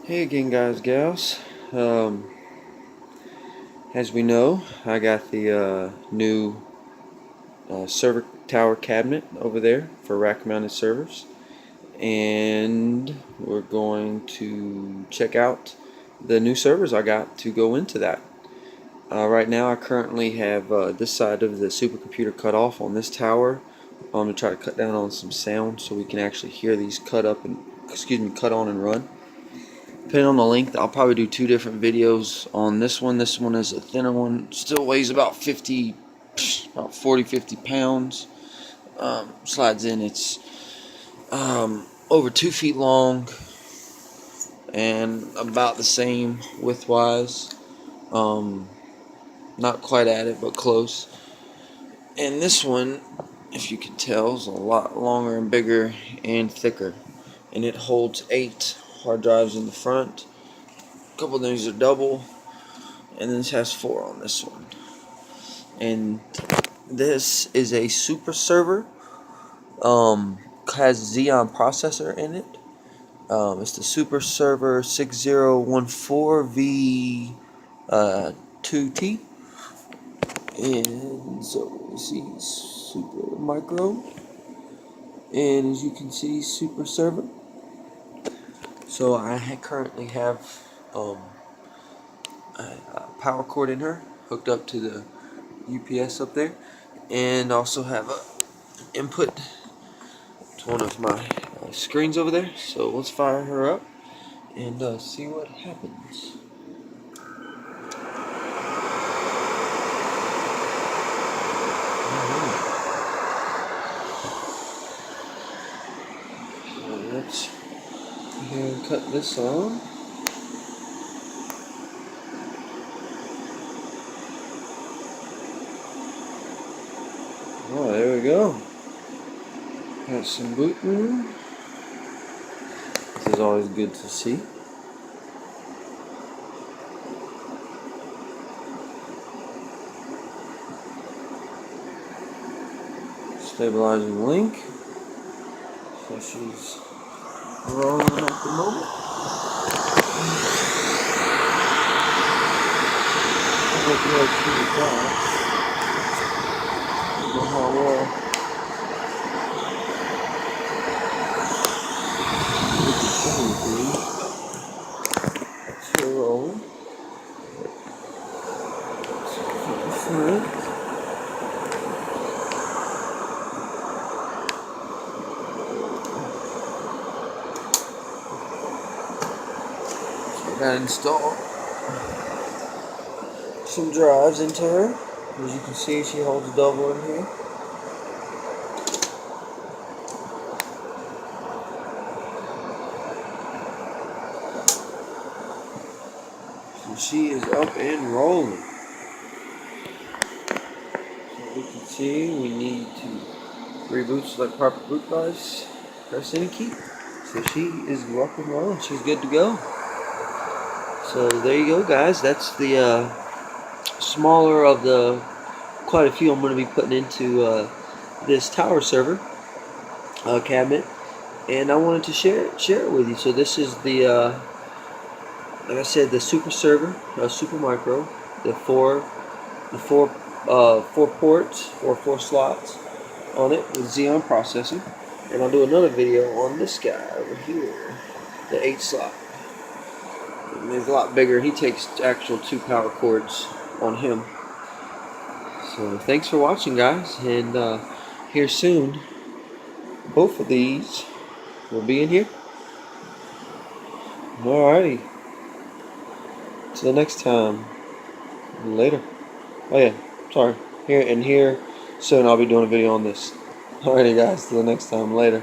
Hey again, guys, gals. Um, as we know, I got the new server tower cabinet over there for rack mounted servers, and we're going to check out the new servers I got to go into that. Right now, I currently have this side of the supercomputer cut off on this tower. I'm going to try to cut down on some sound so we can actually hear these cut on and run. Depending on the length, I'll probably do two different videos on this one. This one is a thinner one. Still weighs about 40, 50 pounds. Slides in. It's over 2 feet long and about the same width-wise. Not quite at it, but close. And this one, if you can tell, is a lot longer and bigger and thicker. And it holds 8 hard drives in the front. A couple of these are double. And this has 4 on this one. And this is a super server. Has Xeon processor in it. It's the Super Server 6014V 2T. And so you see Super Micro. And as you can see, Super Server. So I currently have a power cord in her hooked up to the UPS up there, and also have a input to one of my screens over there. So let's fire her up and see what happens. So let's go and cut this on. Oh, there we go. Got some boot room. This is always good to see. Stabilizing link. So she's rolling at the moment. Look at she got. Look at how well. Still rolling. Got to install some drives into her. As you can see, she holds a double in here. So she is up and rolling. So we can see we need to reboot, select proper boot device, press any key. So she is rock and rolling. She's good to go. So there you go, guys. That's the smaller of the quite a few I'm going to be putting into this tower server cabinet, and I wanted to share it with you. So this is the like I said, the super server, Super Micro, the four ports or 4 slots on it with Xeon processor, and I'll do another video on this guy over here, the 8 slot. He's a lot bigger. He takes actual 2 power cords on him. So thanks for watching, guys, and here soon both of these will be in here. Alrighty, till next time, later. Oh yeah, sorry, here soon I'll be doing a video on this. Alrighty, guys, till the next time, later.